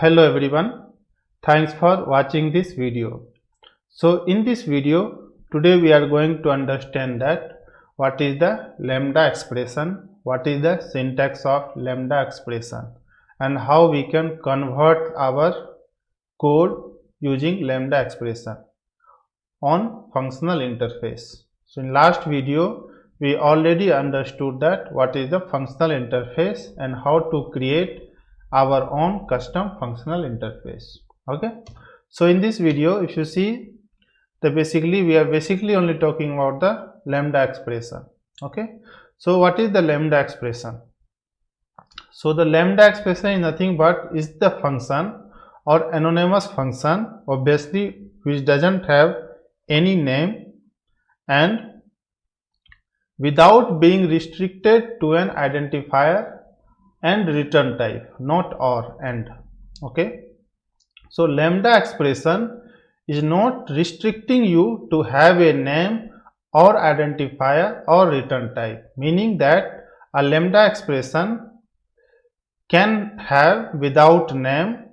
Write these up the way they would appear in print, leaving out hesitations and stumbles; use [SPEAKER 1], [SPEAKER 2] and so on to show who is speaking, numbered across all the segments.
[SPEAKER 1] Hello everyone, thanks for watching this video. So in this video, today we are going to understand that what is the lambda expression, what is the syntax of lambda expression, and how we can convert our code using lambda expression on functional interface. So in last video, we already understood that what is the functional interface and how to create our own custom functional interface. Okay, so in this video, if you see, we are basically only talking about the lambda expression. Okay, so what is the lambda expression? So the lambda expression is nothing but is the function or anonymous function, obviously, which doesn't have any name and without being restricted to an identifier and return type, not or and. Okay, so lambda expression is not restricting you to have a name or identifier or return type, meaning that a lambda expression can have without name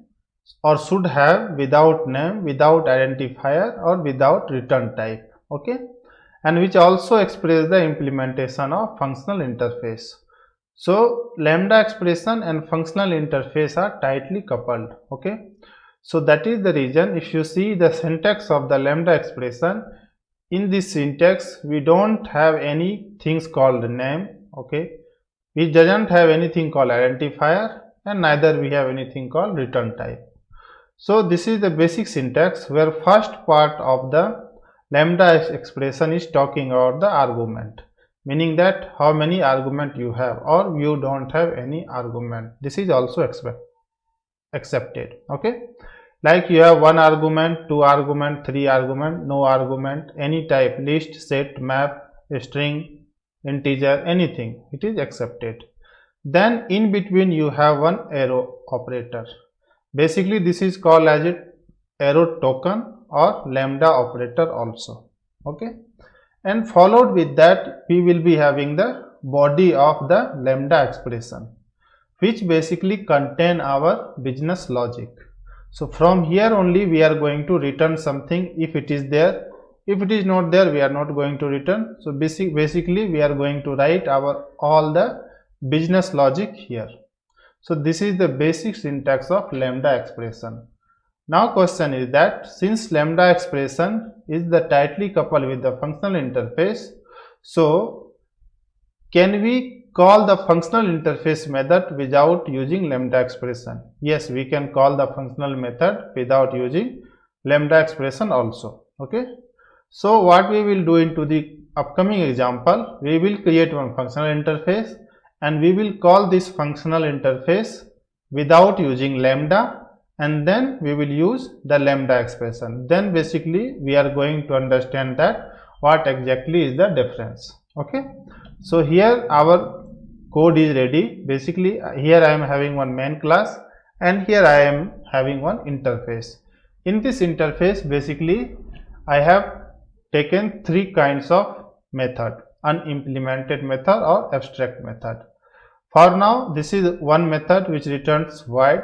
[SPEAKER 1] or should have without name, without identifier or without return type. Okay, and which also express the implementation of functional interface. So lambda expression and functional interface are tightly coupled. Okay, so that is the reason if you see the syntax of the lambda expression, in this syntax we don't have any things called name. Okay, we doesn't have anything called identifier and neither we have anything called return type. So this is the basic syntax where first part of the lambda expression is talking about the argument, meaning that how many argument you have or you don't have any argument. This is also accepted. Okay, like you have one argument, two argument, three argument, no argument, any type, list, set, map, string, integer, anything, it is accepted. Then in between you have one arrow operator. Basically this is called as a arrow token or lambda operator also. Okay, and followed with that we will be having the body of the lambda expression, which basically contain our business logic. So from here only we are going to return something if it is there. If it is not there, we are not going to return. So basically we are going to write our all the business logic here. So this is the basic syntax of lambda expression. Now question is that since lambda expression is the tightly coupled with the functional interface, so can we call the functional interface method without using lambda expression? Yes, we can call the functional method without using lambda expression also. Okay, so what we will do into the upcoming example, we will create one functional interface and we will call this functional interface without using lambda, and then we will use the lambda expression. Then basically we are going to understand that what exactly is the difference. Okay, so here our code is ready. Basically here I am having one main class and here I am having one interface. In this interface basically I have taken three kinds of method: unimplemented method or abstract method. For now this is one method which returns void,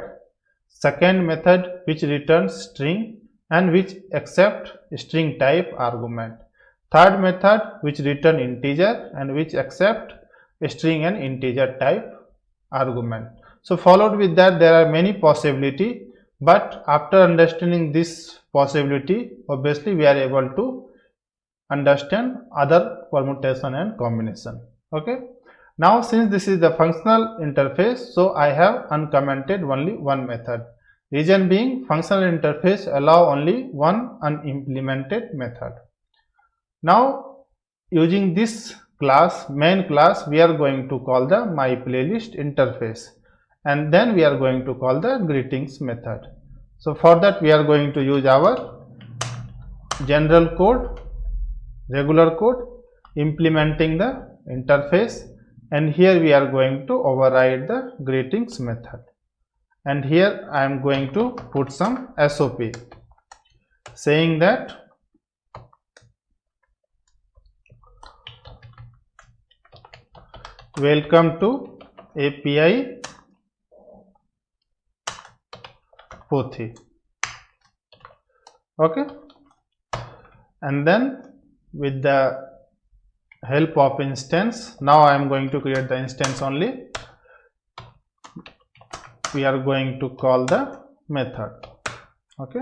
[SPEAKER 1] second method which returns string and which accept string type argument, third method which return integer and which accept string and integer type argument. So followed with that there are many possibility, but after understanding this possibility obviously we are able to understand other permutation and combination. Okay, now since this is the functional interface, so I have uncommented only one method. Reason being functional interface allow only one unimplemented method. Now using this class, main class, we are going to call the my playlist interface and then we are going to call the greetings method. So for that we are going to use our general code, regular code implementing the interface, and here we are going to override the greetings method, and here I am going to put some SOP saying that welcome to API Pothi. Okay, and then with the help of instance, now I am going to create the instance only. We are going to call the method. Okay,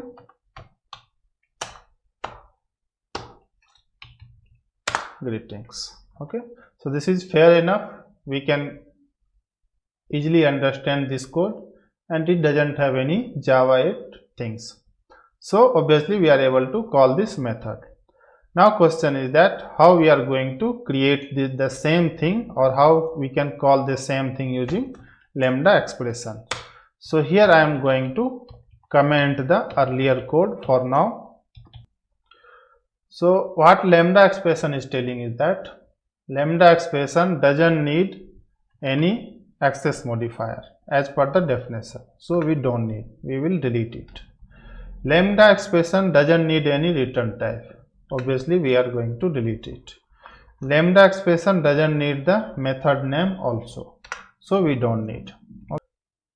[SPEAKER 1] greetings. Okay, so this is fair enough. We can easily understand this code, and it doesn't have any Java 8 things. So obviously we are able to call this method. Now question is that how we are going to create the same thing, or how we can call the same thing using lambda expression. So here I am going to comment the earlier code for now. So what lambda expression is telling is that lambda expression doesn't need any access modifier as per the definition. So we don't need, we will delete it. Lambda expression doesn't need any return type. Obviously we are going to delete it. Lambda expression doesn't need the method name also. So we don't need. Okay.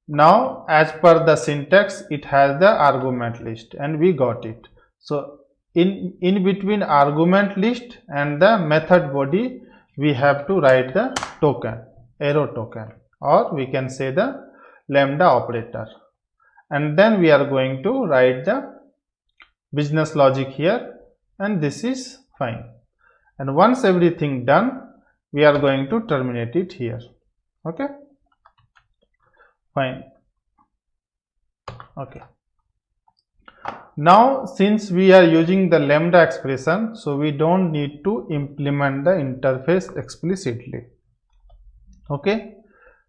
[SPEAKER 1] Now as per the syntax, it has the argument list and we got it. So in between argument list and the method body, we have to write the token, arrow token, or we can say the lambda operator. And then we are going to write the business logic here, and this is fine. And once everything done, we are going to terminate it here. Okay, fine. Okay, now since we are using the lambda expression, so we don't need to implement the interface explicitly. Okay,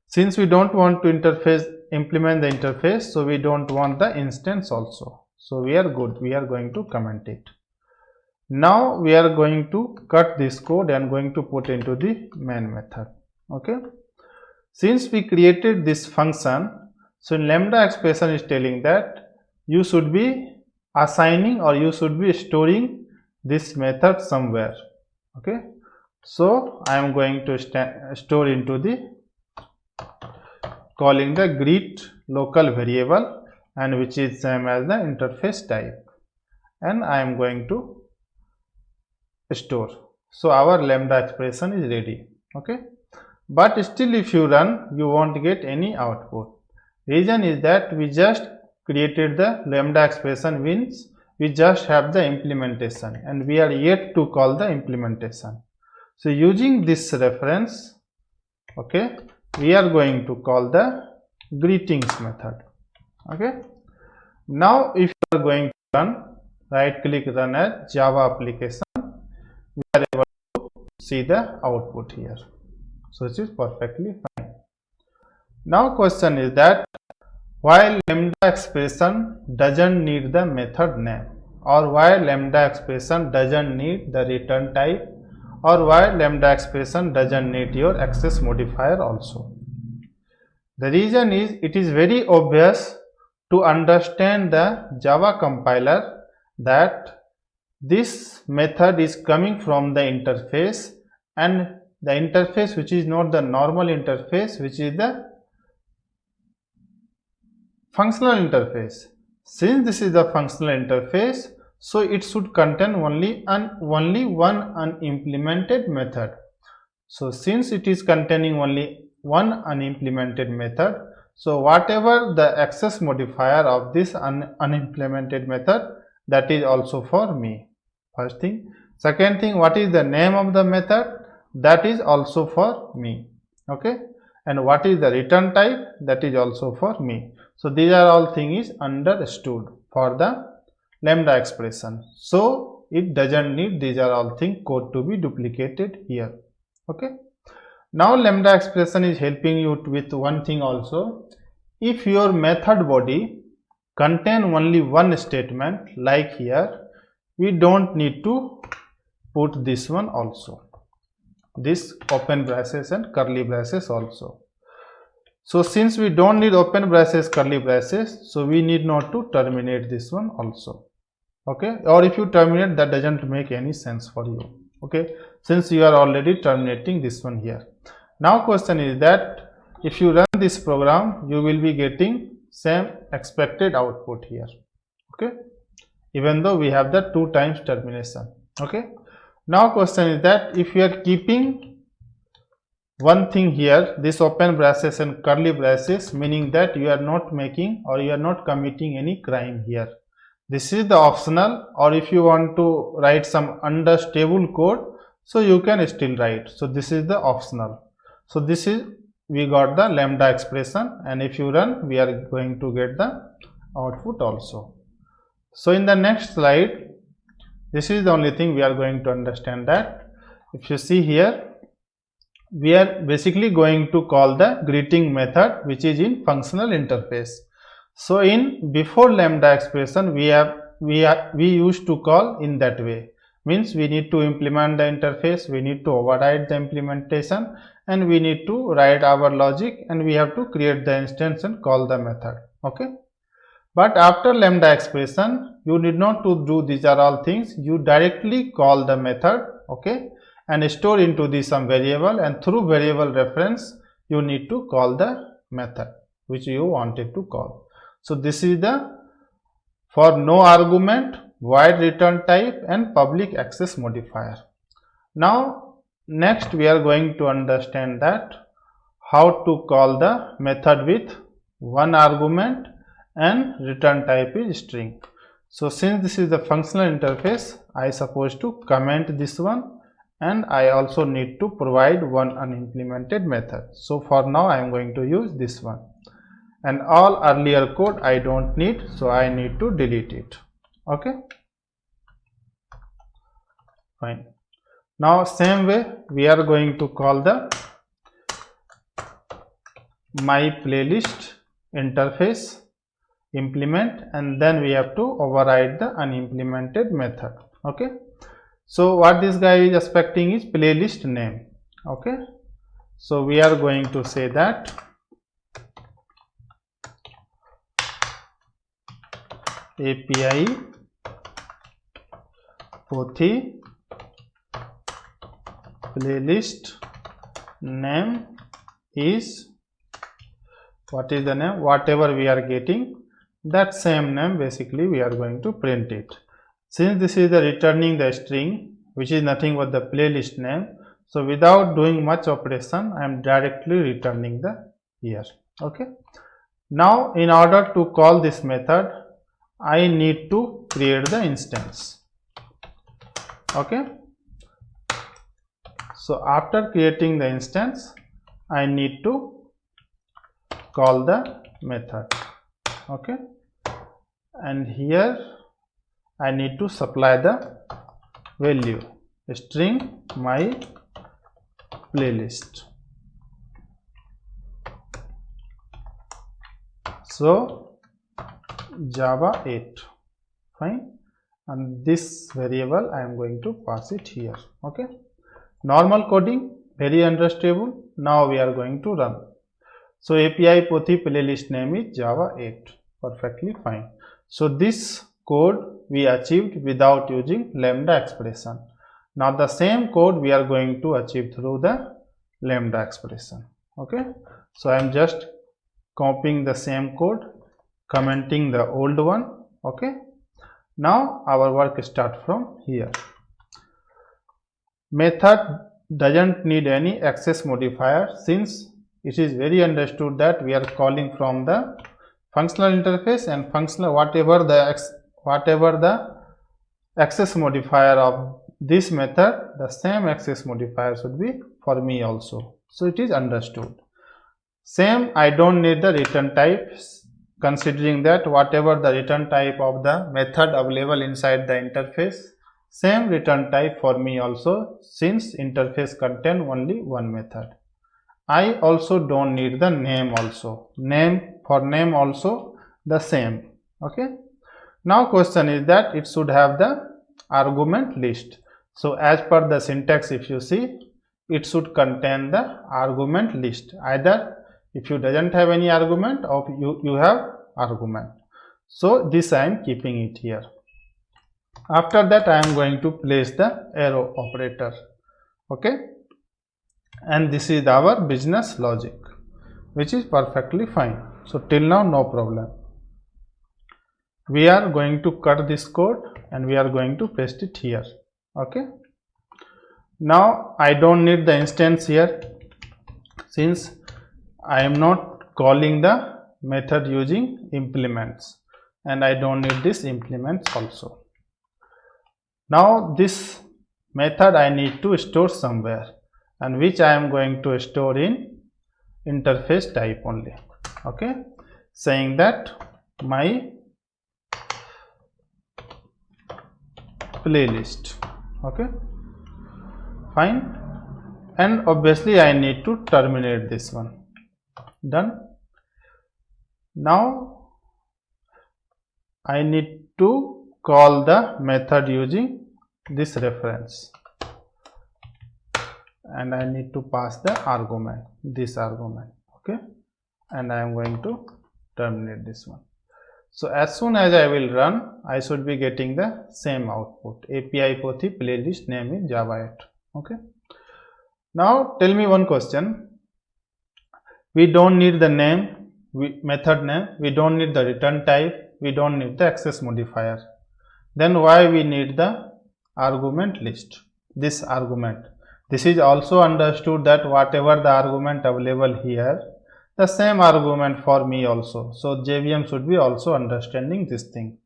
[SPEAKER 1] since we don't want to implement the interface, so we don't want the instance also. So we are good, we are going to comment it. Now we are going to cut this code and going to put into the main method. Okay, since we created this function, so lambda expression is telling that you should be assigning, or you should be storing this method somewhere. Okay, so I am going to store into the calling the greet local variable, and which is same as the interface type, and I am going to store. So our lambda expression is ready. Okay, but still if you run, you won't get any output. Reason is that we just created the lambda expression, means we just have the implementation and we are yet to call the implementation. So using this reference, okay, we are going to call the greetings method. Okay, now if you are going to run, right click run as Java application, we are able to see the output here. So it is perfectly fine. Now question is that why lambda expression doesn't need the method name, or why lambda expression doesn't need the return type, or why lambda expression doesn't need your access modifier also. The reason is, it is very obvious to understand the Java compiler that this method is coming from the interface, and the interface which is not the normal interface, which is the functional interface. Since this is the functional interface, so it should contain only one unimplemented method. So since it is containing only one unimplemented method, so whatever the access modifier of this unimplemented method, that is also for me. First thing. Second thing, what is the name of the method? That is also for me. Okay, and what is the return type? That is also for me. So these are all things understood for the lambda expression. So it doesn't need these are all things code to be duplicated here. Okay. Now lambda expression is helping you with one thing also. If your method body contain only one statement, like here, we don't need to put this one also, this open braces and curly braces also. So since we don't need open braces, curly braces, so we need not to terminate this one also. Okay, or if you terminate, that doesn't make any sense for you. Okay, since you are already terminating this one here. Now question is that if you run this program, you will be getting same expected output here. Okay, even though we have the 2 times termination. Okay, now question is that if you are keeping one thing here, this open braces and curly braces, meaning that you are not making or you are not committing any crime here. This is the optional, or if you want to write some understable code, so you can still write. So this is the optional. So this is, we got the lambda expression, and if you run, we are going to get the output also. So in the next slide, this is the only thing we are going to understand, that if you see here, we are basically going to call the greeting method, which is in functional interface. So in before lambda expression, we used to call in that way, means we need to implement the interface, we need to override the implementation, and we need to write our logic, and we have to create the instance and call the method. Okay, but after lambda expression, you need not to do these are all things, you directly call the method. Okay, and store into the some variable, and through variable reference you need to call the method which you wanted to call. So this is the for no argument, void return type, and public access modifier. Now next we are going to understand that how to call the method with one argument and return type is string. So since this is the functional interface, I suppose to comment this one, and I also need to provide one unimplemented method. So for now I am going to use this one, and all earlier code I don't need, so I need to delete it. Okay, fine. Now same way we are going to call the my playlist interface implement, and then we have to override the unimplemented method. Okay, so what this guy is expecting is playlist name. Okay, so we are going to say that API Pothi playlist name is, what is the name, whatever we are getting, that same name basically we are going to print it. Since this is the returning the string, which is nothing but the playlist name, so without doing much operation I am directly returning the here. Okay, now in order to call this method I need to create the instance. Okay, so after creating the instance I need to call the method. Okay, and here I need to supply the value string my playlist. So Java 8, fine, and this variable I am going to pass it here. Okay, normal coding, very understandable. Now we are going to run. So API Pothi playlist name is Java 8, perfectly fine. So this code we achieved without using lambda expression. Now the same code we are going to achieve through the lambda expression. Okay, so I am just copying the same code, commenting the old one. Okay, now our work start from here. Method doesn't need any access modifier, since it is very understood that we are calling from the functional interface, and functional whatever the access modifier of this method, the same access modifier should be for me also. So it is understood. Same, I don't need the return type, considering that whatever the return type of the method available inside the interface, same return type for me also, since interface contain only one method. I also don't need the name also, for name also the same. Okay, now question is that it should have the argument list. So as per the syntax, if you see, it should contain the argument list. Either if you doesn't have any argument, or you have argument. So this I am keeping it here. After that I am going to place the arrow operator. Okay, and this is our business logic, which is perfectly fine. So till now no problem. We are going to cut this code and we are going to paste it here. Okay. Now I don't need the instance here, since I am not calling the method using implements, and I don't need this implements also. Now this method I need to store somewhere, and which I am going to store in interface type only. Okay, saying that my playlist. Okay, fine. And obviously I need to terminate this one. Done. Now I need to call the method using this reference, and I need to pass the argument, this argument. Okay, and I am going to terminate this one. So as soon as I will run, I should be getting the same output. API Pothi playlist name is Java 8. Okay. Now tell me one question. We don't need the name, method name, we don't need the return type, we don't need the access modifier. Then why we need the argument list, this argument? This is also understood that whatever the argument available here, the same argument for me also. So JVM should be also understanding this thing.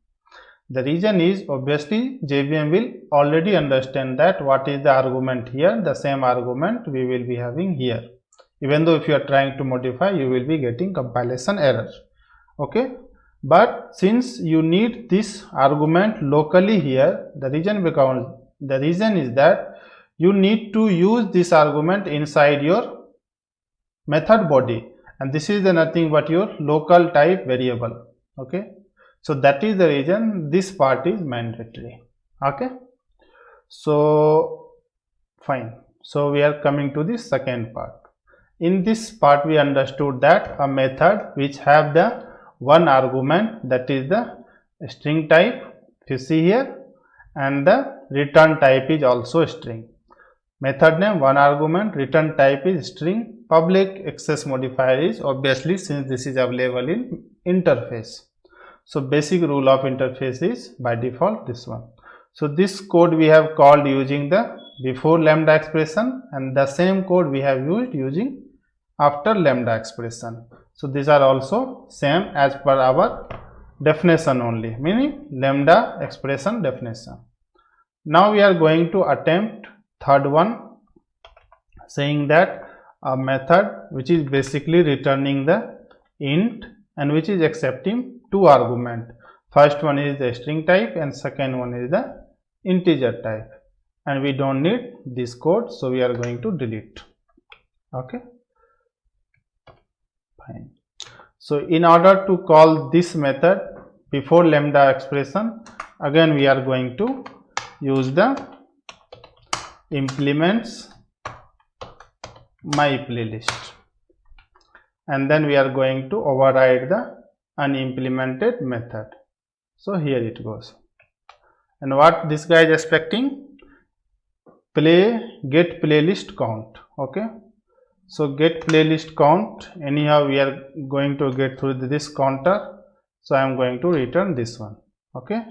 [SPEAKER 1] The reason is obviously JVM will already understand that what is the argument here, the same argument we will be having here. Even though if you are trying to modify, you will be getting compilation error. Okay, but since you need this argument locally here, the reason is that you need to use this argument inside your method body, and this is the nothing but your local type variable. Okay, so that is the reason this part is mandatory. Okay, so fine. So we are coming to the second part. In this part we understood that a method which have the one argument, that is the string type, if you see here, and the return type is also string. Method name one argument, return type is string, public access modifier is obviously, since this is available in interface. So basic rule of interface is by default this one. So this code we have called using the before lambda expression, and the same code we have used using after lambda expression. So these are also same as per our definition only, meaning lambda expression definition. Now we are going to attempt third one, saying that a method which is basically returning the int and which is accepting two argument. First one is the string type and second one is the integer type, and we don't need this code, so we are going to delete. Okay, fine. So in order to call this method before lambda expression, again we are going to use the implements my playlist, and then we are going to override the unimplemented method. So here it goes, and what this guy is expecting, get playlist count. Okay, so get playlist count, anyhow we are going to get through this counter, so I am going to return this one. Okay,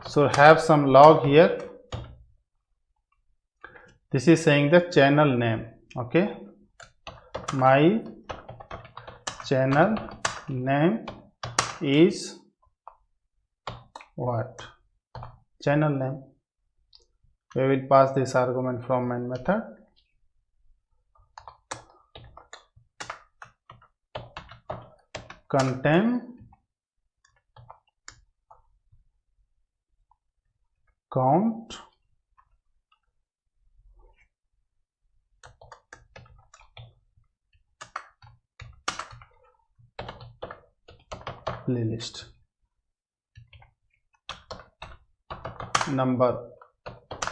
[SPEAKER 1] so have some log here. This is saying the channel name. Okay, my channel name is what? Channel name. We will pass this argument from main method. Contain count playlist, number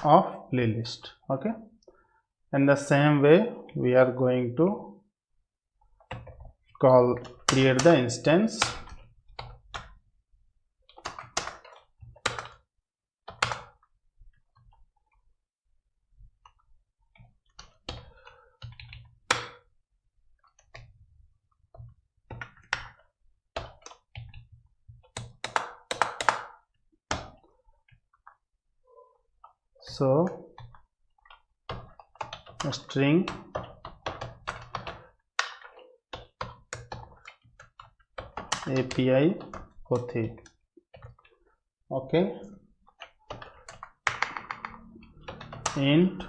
[SPEAKER 1] of playlist. Okay, and the same way we are going to create the instance So string API Pothi. Okay, int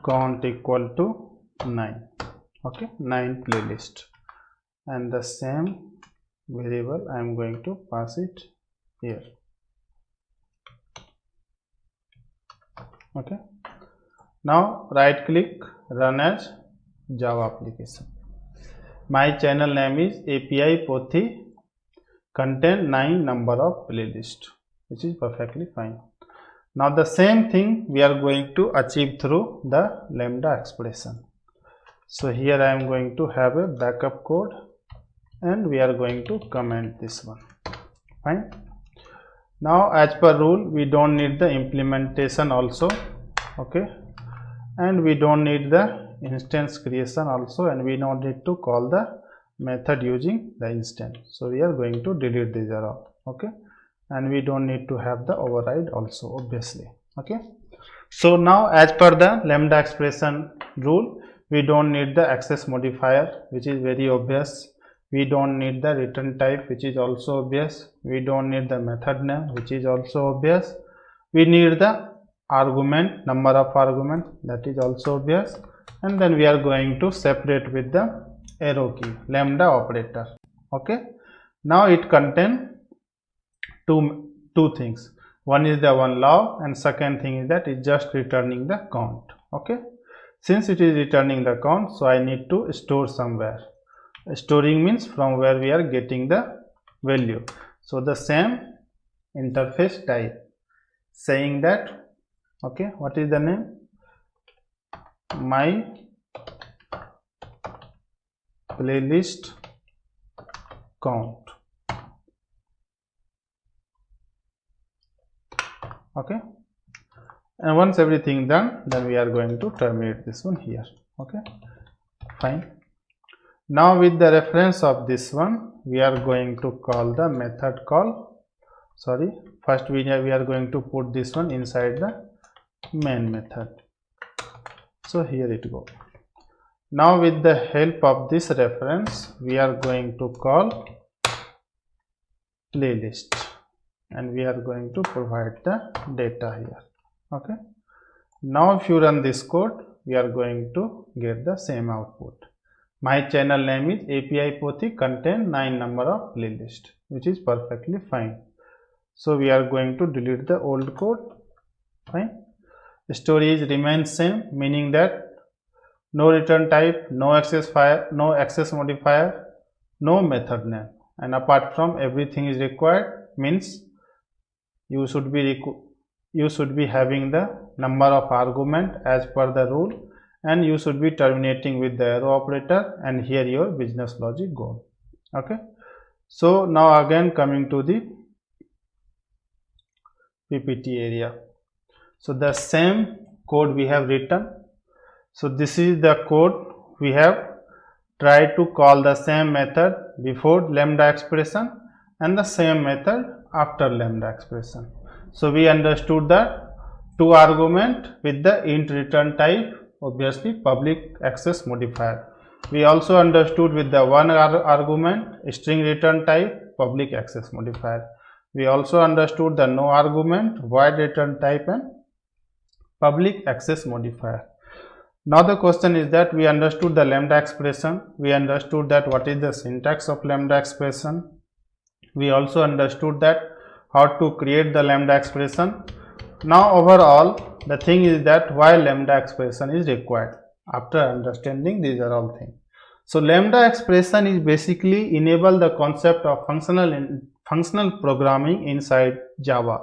[SPEAKER 1] count equal to 9. Okay, 9 playlist, and the same variable I am going to pass it here. Okay, now right click, run as Java application. My channel name is API Pothi, contain 9 number of playlist, which is perfectly fine. Now the same thing we are going to achieve through the lambda expression. So here I am going to have a backup code, and we are going to comment this one. Fine. Now as per rule, we don't need the implementation also. Okay, and we don't need the instance creation also, and we don't need to call the method using the instance. So we are going to delete these are all. Okay, and we don't need to have the override also, obviously. Okay, so now as per the lambda expression rule, we don't need the access modifier, which is very obvious. We don't need the return type, which is also obvious. We don't need the method name, which is also obvious. We need the argument, number of argument, that is also obvious. And then we are going to separate with the arrow key, lambda operator. Okay, now it contains two things. One is the one log, and second thing is that it's just returning the count. Okay, since it is returning the count, so I need to store somewhere. Storing means from where we are getting the value. So the same interface type, saying that, okay, what is the name? My playlist count. Okay, and once everything done, then we are going to terminate this one here. Okay, fine. Now with the reference of this one, we are going to call the method call. Sorry, first we are going to put this one inside the main method. So here it goes. Now with the help of this reference, we are going to call playlist, and we are going to provide the data here. Okay, now if you run this code, we are going to get the same output. My channel name is API Pothi, contain 9 number of playlist, which is perfectly fine. So we are going to delete the old code. Fine. Storage remains same, meaning that no return type, no access modifier, no method name, and apart from everything is required, means you should be having the number of argument as per the rule, and you should be terminating with the arrow operator, and here your business logic goal. Okay, so now again coming to the PPT area. So the same code we have written. So this is the code we have tried to call the same method before lambda expression and the same method after lambda expression. So we understood that 2 argument with the int return type, obviously public access modifier. We also understood with the 1 argument string return type, public access modifier. We also understood the no argument, void return type, and public access modifier. Now the question is that we understood the lambda expression, we understood that what is the syntax of lambda expression, we also understood that how to create the lambda expression. Now overall the thing is that why lambda expression is required. After understanding these are all things, so lambda expression is basically enable the concept of functional programming inside Java.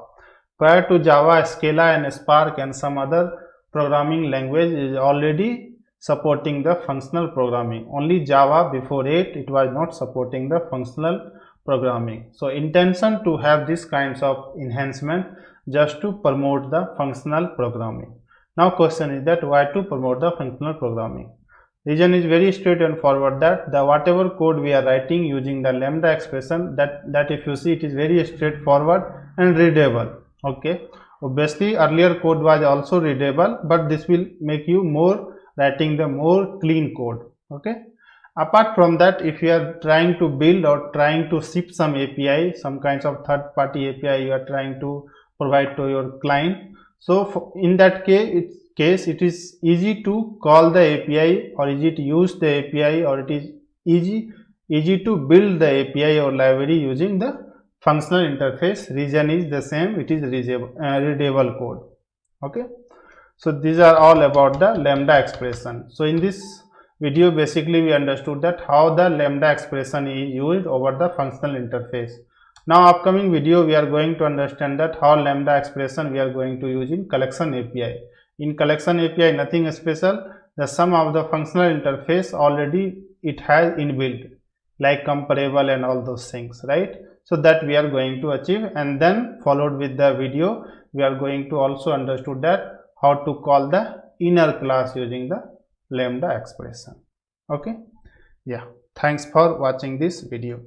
[SPEAKER 1] Prior to Java, Scala and Spark and some other programming language is already supporting the functional programming. Only Java before it was not supporting the functional programming. So intention to have this kinds of enhancement just to promote the functional programming. Now question is that why to promote the functional programming? Reason is very straight and forward, that the whatever code we are writing using the lambda expression, that if you see, it is very straightforward and readable. Okay, Obviously earlier code was also readable, but this will make you more writing the more clean code. Okay, apart from that, if you are trying to build or trying to ship some API, some kinds of third party API you are trying to provide to your client, so in that case it is easy to call the API or easy to use the API, or it is easy to build the API or library using the functional interface. Reason is the same, it is readable code. Okay, so these are all about the lambda expression. So in this video basically we understood that how the lambda expression is used over the functional interface. Now upcoming video we are going to understand that how lambda expression we are going to use in collection API. In collection API nothing special, the sum of the functional interface already it has inbuilt, like comparable and all those things, right? So that we are going to achieve, and then followed with the video we are going to also understood that how to call the inner class using the lambda expression. Okay, yeah, thanks for watching this video.